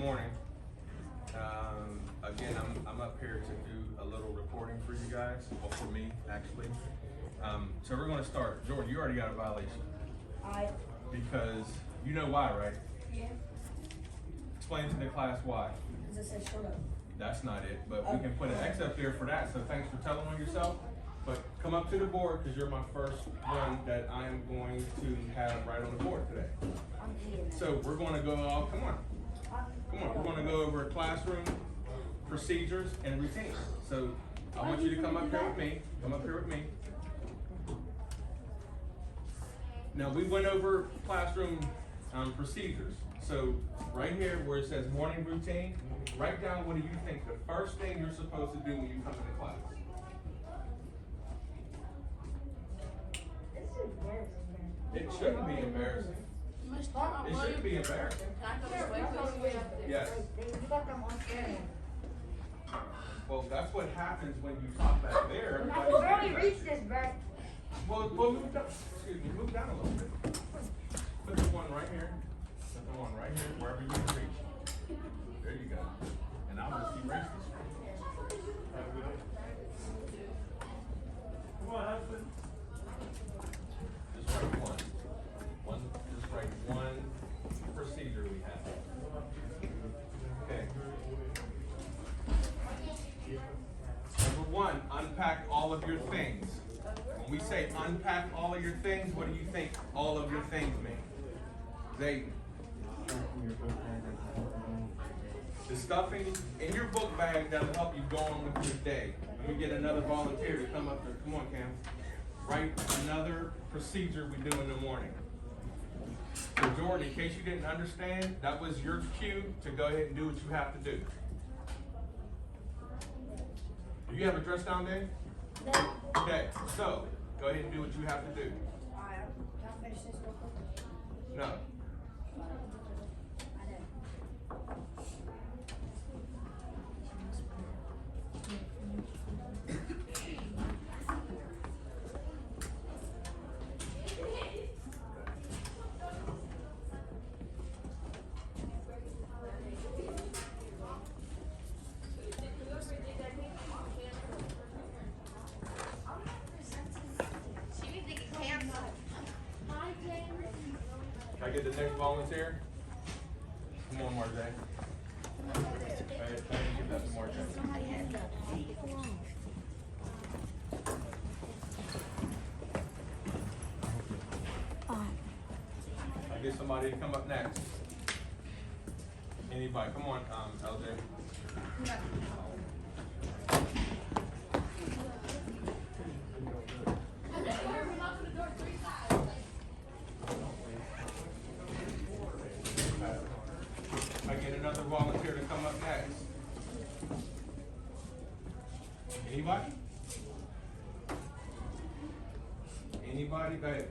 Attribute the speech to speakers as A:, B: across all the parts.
A: morning. Again, I'm up here to do a little recording for you guys, well, for me, actually. So we're gonna start. Jordan, you already got a violation. Because you know why, right?
B: Yeah.
A: Explain to the class why.
B: Because it says shut up.
A: That's not it, but we can put an X up there for that, so thanks for telling on yourself. But come up to the board, because you're my first one that I am going to have right on the board today.
B: I'm kidding.
A: So we're gonna go off, come on, we're gonna go over classroom procedures and routines. So I want you to come up here with me, Now we went over classroom procedures. So right here where it says morning routine, write down what do you think the first thing you're supposed to do when you come into class.
B: This is embarrassing, man.
A: It shouldn't be embarrassing. It shouldn't be embarrassing. Yes.
B: You got them on camera.
A: Well, that's what happens when you talk back there.
B: I can barely reach this, bro.
A: Well, move down. Excuse me, move down a little bit. Put the one right here. Put the one right here, wherever you can reach. There you go. And I'll just erase this. Have a good day. Come on, have fun. Just write one. Just write one procedure we have. Okay. Number one, unpack all of your things. When we say unpack all of your things, what do you think all of your things mean? The stuffing in your book bag that'll help you go on with your day. Let me get another volunteer to come up there. Come on, Cam. Write another procedure we do in the morning. So Jordan, in case you didn't understand, that was your cue to go ahead and do what you have to do. Do you have a dress down day?
B: No.
A: Okay, so go ahead and do what you have to do.
B: Alright, can I finish this real quick?
A: No.
B: I know.
A: Can I get the next volunteer? Come on, Marjay. Give that to Marjay. I get somebody to come up next. Anybody? Come on, LJ. I get another volunteer to come up next. Anybody? Anybody? Go ahead.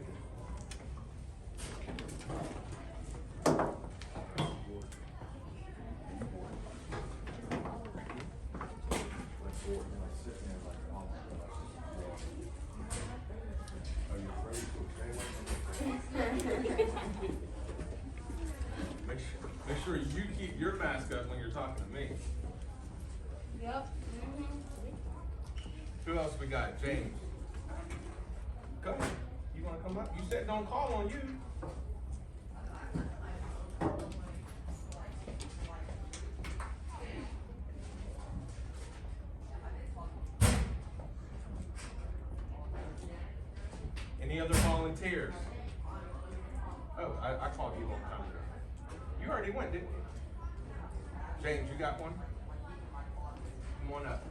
A: Make sure you keep your mask up when you're talking to me.
B: Yep.
A: Who else we got? James. Go ahead. You want to come up? You said don't call on you. Any other volunteers? Oh, I called you a long time ago. You already went, didn't you? James, you got one? Come on up.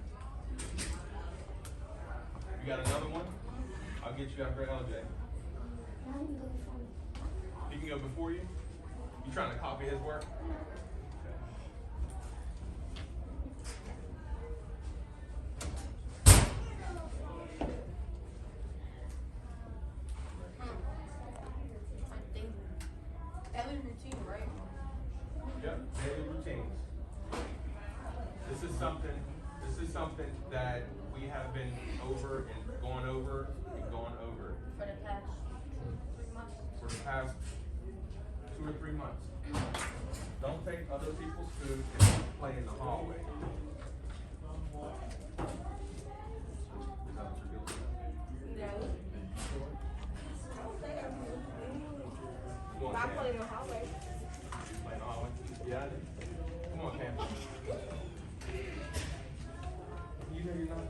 A: You got another one? I'll get you after LJ. He can go before you? You trying to copy his work?
B: Daily routine, right?
A: Yep, daily routines. This is something that we have been over and going over and going over
B: For the past 3 months.
A: for the past 2 or 3 months. Don't take other people's food and don't play in the hallway. Is that what you're doing?
B: No.
A: Come on,
B: I
A: Cam.
B: play in the hallway.
A: Play in the hallway? Yeah, I do. Come on, Cam. You know you're not.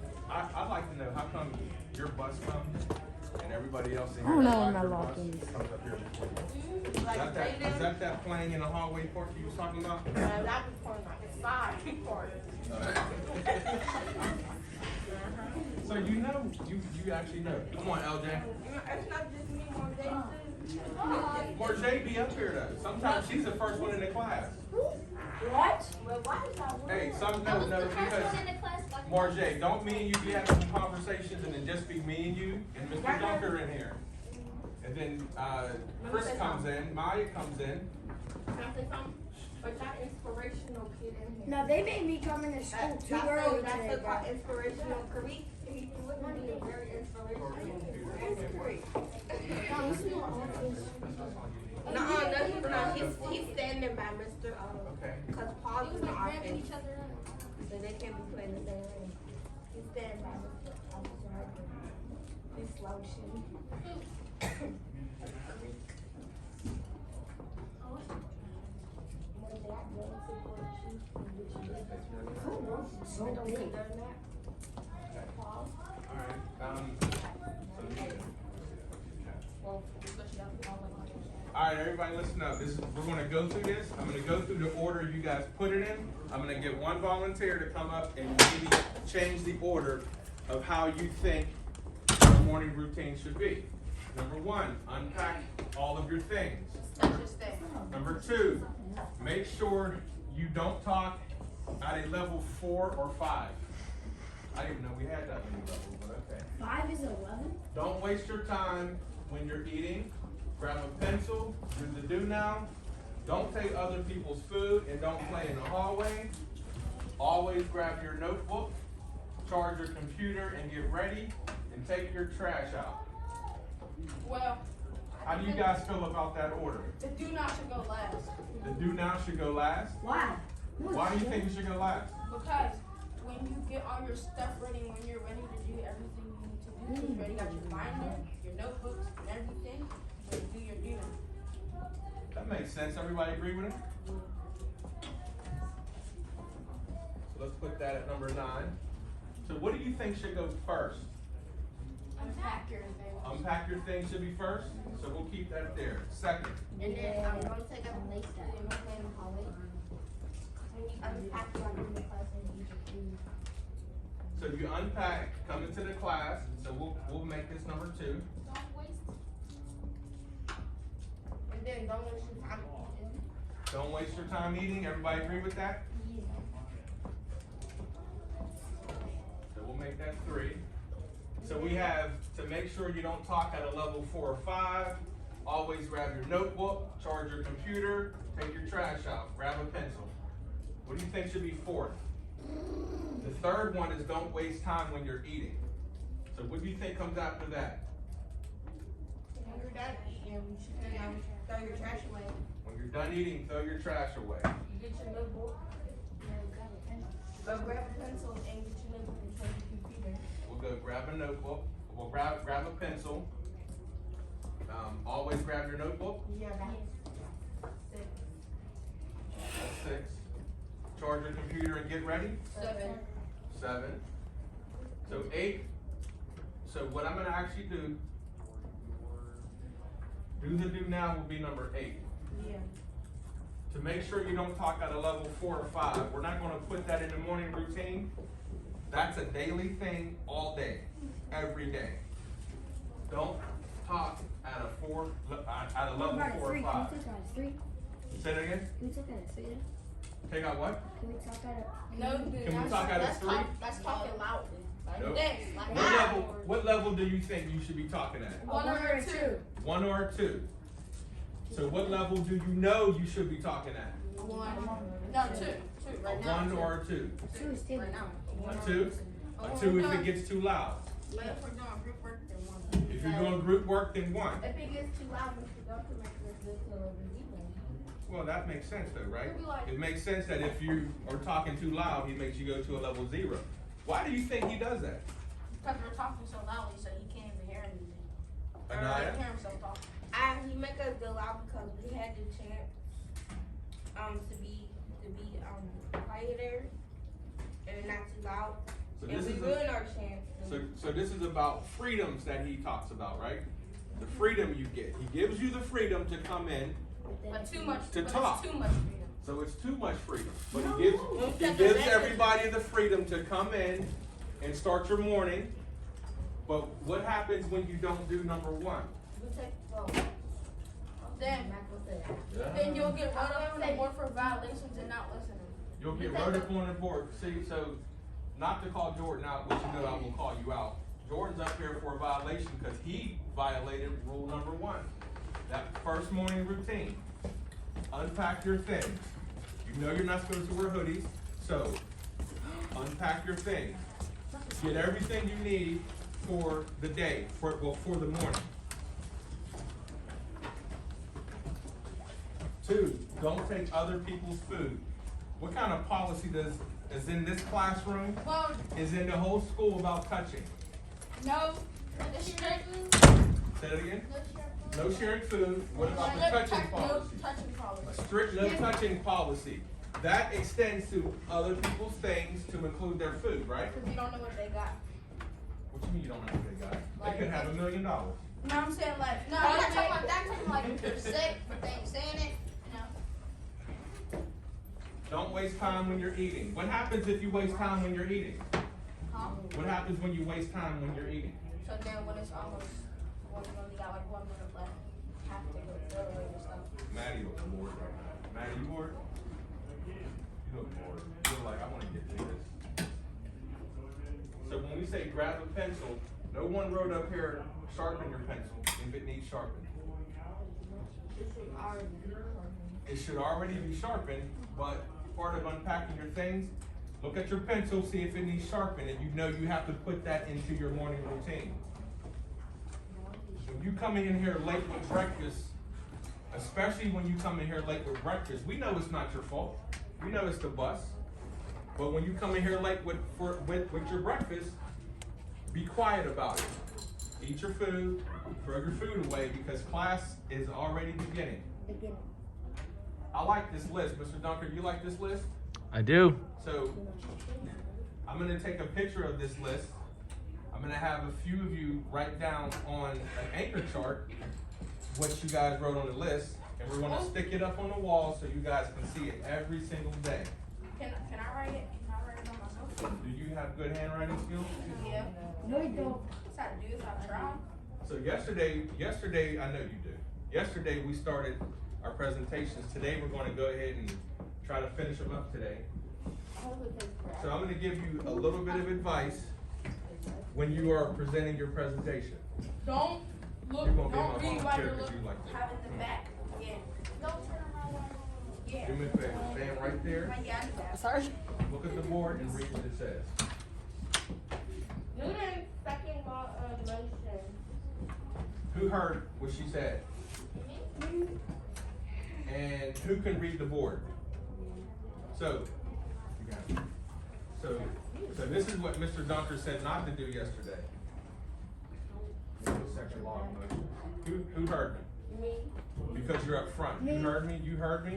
A: I'd like to know how come your bus comes and everybody else in
C: I
A: here
C: don't know
A: that
C: when
A: rides
C: my
A: your
C: lock
A: bus
C: is.
A: comes up here before you.
B: Like
A: Is that playing in the hallway part you was talking about?
B: that was for like the side part.
A: So you know, you actually know. Come on, LJ.
B: It's not just me one day too.
A: Marjay be up here though. Sometimes she's the first one in the class.
B: What? Well, why is that?
A: Hey, some no, because Marjay, don't me and you be having some conversations and then just be me and you and Mr. Dunker in here. And then Chris comes in, Maya comes in.
B: Can I say something? But that inspirational kid in here.
D: No, they made me come into school too early today,
B: That's
D: bro.
B: the inspirational career. He wouldn't be very inspirational. No, he's standing by Mr.
A: Okay.
B: Cause Paul's in the offense. So they can't be playing the same way. He's standing by Mr. He's slouching.
A: Alright, everybody listen up. We're gonna go through this. I'm gonna go through the order you guys put it in. I'm gonna get one volunteer to come up and maybe change the order of how you think your morning routine should be. Number one, unpack all of your things. Number two, make sure you don't talk at a level 4 or 5. I didn't know we had that many levels, but okay.
D: 5 is 11?
A: Don't waste your time when you're eating. Grab a pencil, do the do now. Don't take other people's food and don't play in the hallway. Always grab your notebook, charge your computer and get ready and take your trash out.
B: Well,
A: How do you guys feel about that order?
B: the do not should go last.
A: The do now should go last.
D: Why?
A: Why do you think it should go last?
B: Because when you get all your stuff ready, when you're ready to do everything you need to do, you already got your binder, your notebooks, and everything, so do your do now.
A: That makes sense. Everybody agree with it? So let's put that at number 9. So what do you think should go first?
B: Unpack your things.
A: Unpack your things should be first, so we'll keep that there. Second,
B: And then I'm going to take out the lace that in the hallway. When you unpack your in the class and eat your food.
A: so you unpack, come into the class, so we'll make this number 2.
B: And then don't waste your time eating.
A: Don't waste your time eating. Everybody agree with that? So we'll make that 3. So we have to make sure you don't talk at a level 4 or 5. Always grab your notebook, charge your computer, take your trash out, grab a pencil. What do you think should be 4th? The 3rd one is don't waste time when you're eating. So what do you think comes after that?
B: When you're done eating, you should throw your trash away.
A: When you're done eating, throw your trash away.
B: You get your notebook. Go grab a pencil and get your notebook and turn your computer.
A: We'll go grab a notebook. We'll grab a pencil. Always grab your notebook.
B: Yeah, that's 6.
A: That's 6. Charge your computer and get ready.
B: 7.
A: 7. So 8. So what I'm gonna actually do the do now will be number 8.
B: Yeah.
A: To make sure you don't talk at a level 4 or 5, we're not gonna put that in the morning routine. That's a daily thing all day, every day. Don't talk at a level 4 or 5.
D: Can we talk out of 3?
A: Say that again?
D: Can we talk out of 3?
A: Take out what?
D: Can we talk out of...
B: No, dude.
A: Can we talk out of 3?
B: That's talking loudly. Like
A: Nope.
B: this. Like
A: What level do you think you should be talking at?
B: 1 or 2.
A: 1 or 2? So what level do you know you should be talking at?
B: 1. No, 2. 2.
A: A
B: Right now.
A: 1 or a 2?
D: 2 is still...
B: Right now.
A: A 2? A 2 if it gets too loud.
B: But if we're doing group work, then 1.
A: If you're doing group work, then 1.
B: If it gets too loud, Mr. Duncan makes this video.
A: Well, that makes sense though, right?
B: It'd be like-
A: It makes sense that if you are talking too loud, he makes you go to a level 0. Why do you think he does that?
B: Because we're talking so loudly, so he can't even hear anything. Or
A: Anaya?
B: like hear himself talk.
C: He make us go loud because we had to chant to be quieter and not too loud.
A: So
C: And
A: this
C: we
A: is
C: ruin our chant.
A: so this is about freedoms that he talks about, right? The freedom you get. He gives you the freedom to come in,
B: But too much.
A: To
B: but
A: talk.
B: It's too much freedom.
A: so it's too much freedom. But
C: No.
A: he
C: Well,
A: gives everybody the freedom to come in and start your morning. But what happens when you don't do number 1?
B: Then you'll get run up on the board for violations and not listening.
A: You'll get wrote up on the board. See, so not to call Jordan out, but you know I will call you out. Jordan's up here for a violation because he violated rule number 1. That first morning routine. Unpack your things. You know you're not supposed to wear hoodies, so unpack your things. Get everything you need for the day, for the morning. 2, don't take other people's food. What kind of policy is in this classroom,
B: Well,
A: is in the whole school about touching?
B: no. The strict.
A: Say it again? No sharing food. What about the touching policy?
B: No touching policy.
A: A strict no touching policy. That extends to other people's things to include their food, right?
B: Because you don't know what they got.
A: What you mean you don't know what they got? They could have $1 million.
B: No, I'm saying like, no, I'm not talking about that. I'm talking like if they're sick, but they ain't saying it. No.
A: Don't waste time when you're eating. What happens if you waste time when you're eating?
B: Huh?
A: What happens when you waste time when you're eating?
B: So then when it's almost, when you only got like 1 minute left, you have to go throw away your stuff.
A: Maddie looks bored right now. Maddie, you bored? You look bored. You look like I want to get through this. So when we say grab a pencil, no one wrote up here, sharpen your pencil if it needs sharpened. It should already be sharpened, but part of unpacking your things, look at your pencil, see if it needs sharpened, and you know you have to put that into your morning routine. When you coming in here late with breakfast, especially when you come in here late with breakfast, we know it's not your fault. We know it's the bus. But when you come in here late with your breakfast, be quiet about it. Eat your food, throw your food away because class is already beginning. I like this list. Mr. Dunker, you like this list?
E: I do.
A: So I'm going to take a picture of this list. I'm going to have a few of you write down on an anchor chart what you guys wrote on the list, and we're going to stick it up on the wall so you guys can see it every single day.
B: Can I write it? Can I write it on myself?
A: Do you have good handwriting skills?
B: Yeah.
D: No, you don't.
B: That's how to do this. I try.
A: So yesterday, I know you do. Yesterday we started our presentations. Today we're going to go ahead and try to finish them up today. So I'm going to give you a little bit of advice when you are presenting your presentation.
B: Don't look.
A: You're gonna be
B: Don't
A: my
B: read while
A: volunteer
B: you're
A: 'cause
B: looking.
A: you like that.
B: Have it in the back. Yeah. Don't turn around while you're. Yeah.
A: Do me a favor, stand right there,
B: Yeah, I do that.
D: Sorry.
A: look at the board and read what it says.
C: Newton's second law of motion.
A: Who heard what she said? And who can read the board? So, you got it. So this is what Mr. Dunker said not to do yesterday. Second law of motion. Who heard me?
C: Me.
A: Because you're up front. You heard me? You heard me?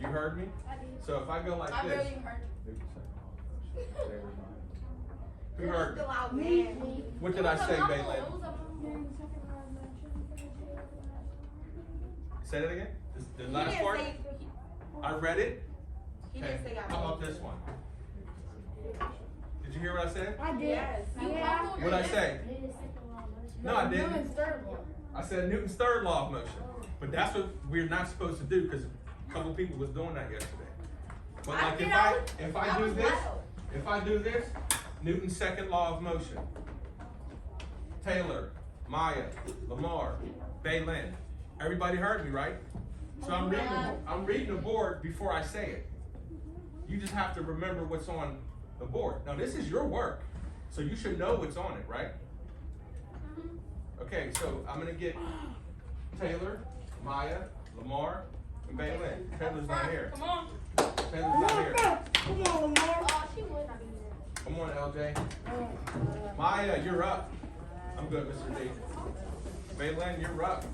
A: You heard me?
B: I do.
A: So if I go like
B: I
A: this.
B: really heard.
A: Who heard me?
C: The loud man.
A: What did I say, Baylin? Say that again? The
C: He
A: last
C: didn't
A: part?
C: say-
A: I read it?
C: He
A: Okay.
C: didn't say I
A: How about this one? Did you hear what I said?
D: I did.
C: Yes.
D: Yeah.
A: What'd I say? No, I didn't.
D: Newton's third one.
A: I said Newton's third law of motion. But that's what we're not supposed to do because a couple people was doing that yesterday. But like if I do this, if I do this, Newton's second law of motion. Taylor, Maya, Lamar, Baylin. Everybody heard me, right? So I'm reading the board before I say it. You just have to remember what's on the board. Now this is your work, so you should know what's on it, right? Okay, so I'm gonna get Taylor, Maya, Lamar, Baylin, Taylor's not here.
B: Come on.
A: Taylor's not here.
C: Come on, Lamar.
B: Oh, she would not be here.
A: Come on, LJ. Maya, you're up. I'm good, Mr. D. Baylin, you're up.